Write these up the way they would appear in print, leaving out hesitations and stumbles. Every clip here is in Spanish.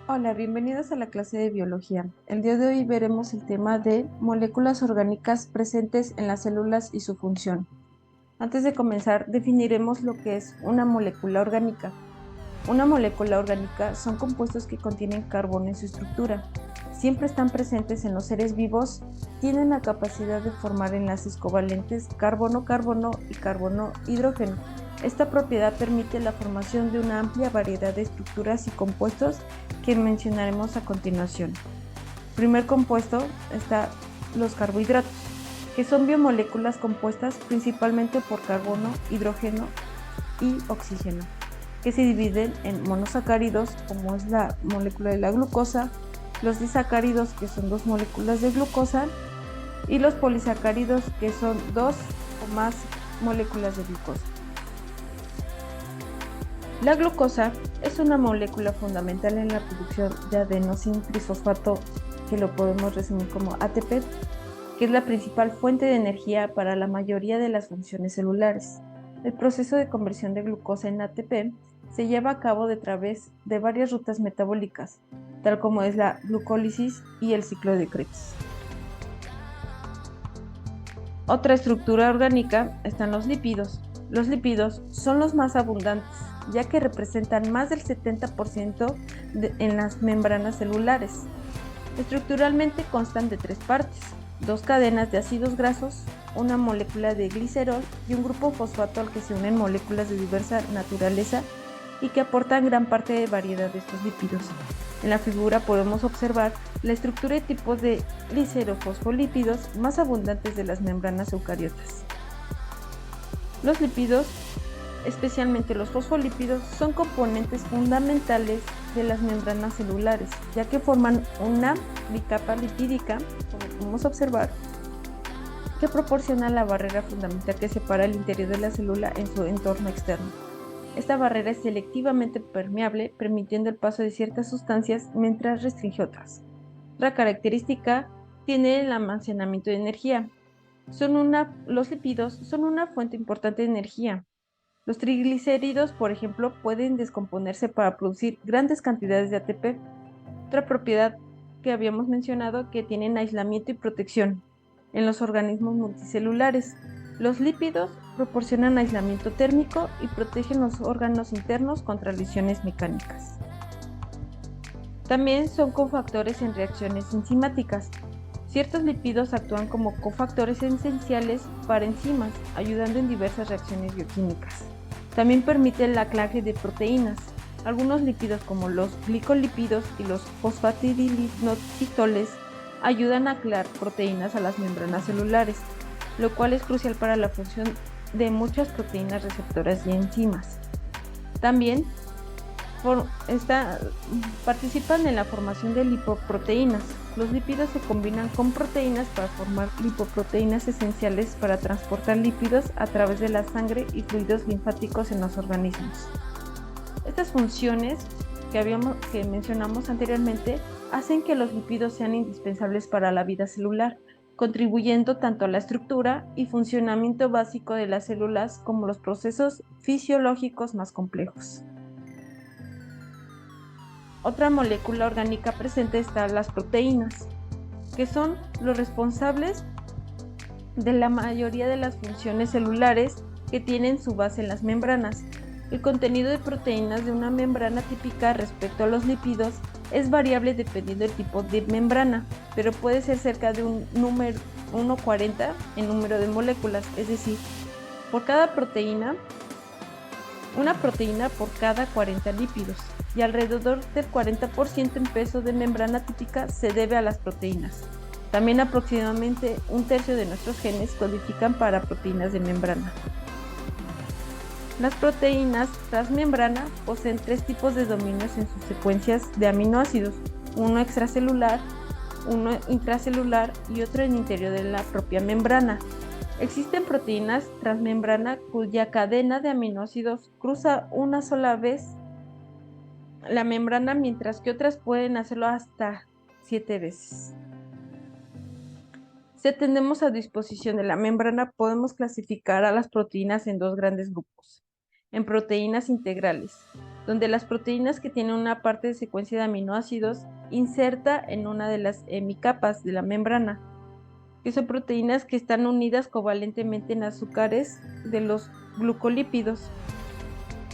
Hola, bienvenidos a la clase de biología. El día de hoy veremos el tema de moléculas orgánicas presentes en las células y su función. Antes de comenzar, definiremos lo que es una molécula orgánica. Una molécula orgánica son compuestos que contienen carbono en su estructura. Siempre están presentes en los seres vivos, tienen la capacidad de formar enlaces covalentes carbono-carbono y carbono-hidrógeno. Esta propiedad permite la formación de una amplia variedad de estructuras y compuestos que mencionaremos a continuación. Primer compuesto está los carbohidratos, que son biomoléculas compuestas principalmente por carbono, hidrógeno y oxígeno, que se dividen en monosacáridos, como es la molécula de la glucosa, los disacáridos, que son dos moléculas de glucosa, y los polisacáridos, que son dos o más moléculas de glucosa. La glucosa es una molécula fundamental en la producción de adenosin trisfosfato, que lo podemos resumir como ATP, que es la principal fuente de energía para la mayoría de las funciones celulares. El proceso de conversión de glucosa en ATP se lleva a cabo a través de varias rutas metabólicas, tal como es la glucólisis y el ciclo de Krebs. Otra estructura orgánica están los lípidos. Los lípidos son los más abundantes, ya que representan más del 70% en las membranas celulares. Estructuralmente constan de tres partes: dos cadenas de ácidos grasos, una molécula de glicerol y un grupo fosfato al que se unen moléculas de diversa naturaleza y que aportan gran parte de variedad de estos lípidos. En la figura podemos observar la estructura y tipos de glicerofosfolípidos más abundantes de las membranas eucariotas. Los lípidos, especialmente los fosfolípidos, son componentes fundamentales de las membranas celulares, ya que forman una bicapa lipídica, como podemos observar, que proporciona la barrera fundamental que separa el interior de la célula en su entorno externo. Esta barrera es selectivamente permeable, permitiendo el paso de ciertas sustancias mientras restringe otras. Otra característica tiene el almacenamiento de energía. Los lípidos son una fuente importante de energía. Los triglicéridos, por ejemplo, pueden descomponerse para producir grandes cantidades de ATP. Otra propiedad que habíamos mencionado, que tienen aislamiento y protección en los organismos multicelulares. Los lípidos proporcionan aislamiento térmico y protegen los órganos internos contra lesiones mecánicas. También son cofactores en reacciones enzimáticas. Ciertos lípidos actúan como cofactores esenciales para enzimas, ayudando en diversas reacciones bioquímicas. También permiten el anclaje de proteínas. Algunos lípidos, como los glicolípidos y los fosfatidilinositoles, ayudan a anclar proteínas a las membranas celulares, lo cual es crucial para la función de muchas proteínas receptoras y enzimas. También participan en la formación de lipoproteínas. Los lípidos se combinan con proteínas para formar lipoproteínas esenciales para transportar lípidos a través de la sangre y fluidos linfáticos en los organismos. Estas funciones que mencionamos anteriormente hacen que los lípidos sean indispensables para la vida celular, contribuyendo tanto a la estructura y funcionamiento básico de las células como los procesos fisiológicos más complejos. Otra molécula orgánica presente están las proteínas, que son los responsables de la mayoría de las funciones celulares que tienen su base en las membranas. El contenido de proteínas de una membrana típica respecto a los lípidos es variable dependiendo del tipo de membrana, pero puede ser cerca de un número 1,40 en número de moléculas, es decir, una proteína por cada 40 lípidos, y alrededor del 40% en peso de membrana típica se debe a las proteínas. También aproximadamente un tercio de nuestros genes codifican para proteínas de membrana. Las proteínas transmembrana poseen tres tipos de dominios en sus secuencias de aminoácidos: uno extracelular, uno intracelular y otro en el interior de la propia membrana. Existen proteínas transmembrana cuya cadena de aminoácidos cruza una sola vez la membrana, mientras que otras pueden hacerlo hasta 7 veces. Si atendemos a disposición de la membrana, podemos clasificar a las proteínas en dos grandes grupos: en proteínas integrales, donde las proteínas que tienen una parte de secuencia de aminoácidos inserta en una de las hemicapas de la membrana, que son proteínas que están unidas covalentemente en azúcares de los glucolípidos.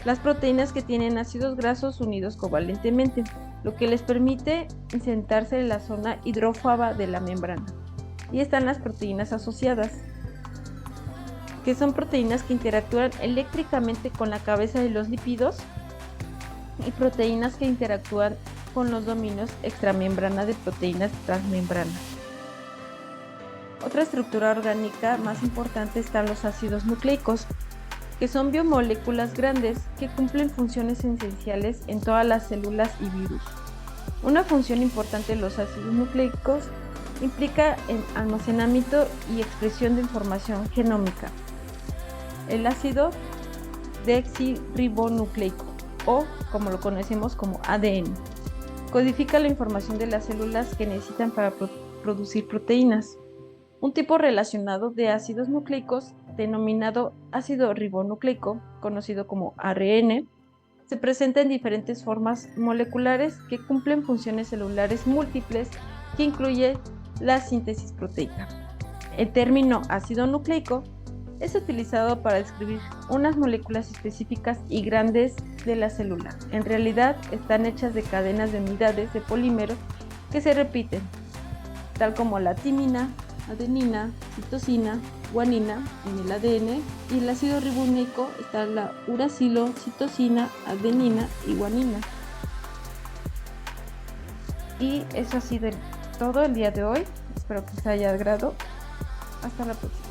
Las proteínas que tienen ácidos grasos unidos covalentemente, lo que les permite insertarse en la zona hidrófoba de la membrana. Y están las proteínas asociadas, que son proteínas que interactúan eléctricamente con la cabeza de los lípidos, y proteínas que interactúan con los dominios extramembrana de proteínas transmembrana. Otra estructura orgánica más importante están los ácidos nucleicos, que son biomoléculas grandes que cumplen funciones esenciales en todas las células y virus. Una función importante de los ácidos nucleicos implica el almacenamiento y expresión de información genómica. El ácido deoxirribonucleico, o como lo conocemos como ADN, codifica la información de las células que necesitan para producir proteínas. Un tipo relacionado de ácidos nucleicos, denominado ácido ribonucleico, conocido como ARN, se presenta en diferentes formas moleculares que cumplen funciones celulares múltiples que incluye la síntesis proteica. El término ácido nucleico es utilizado para describir unas moléculas específicas y grandes de la célula. En realidad están hechas de cadenas de unidades de polímeros que se repiten, tal como la timina, adenina, citosina, guanina en el ADN, y el ácido ribonucleico está la uracilo, citosina, adenina y guanina. Y eso ha sido todo el día de hoy. Espero que les haya agradado. Hasta la próxima.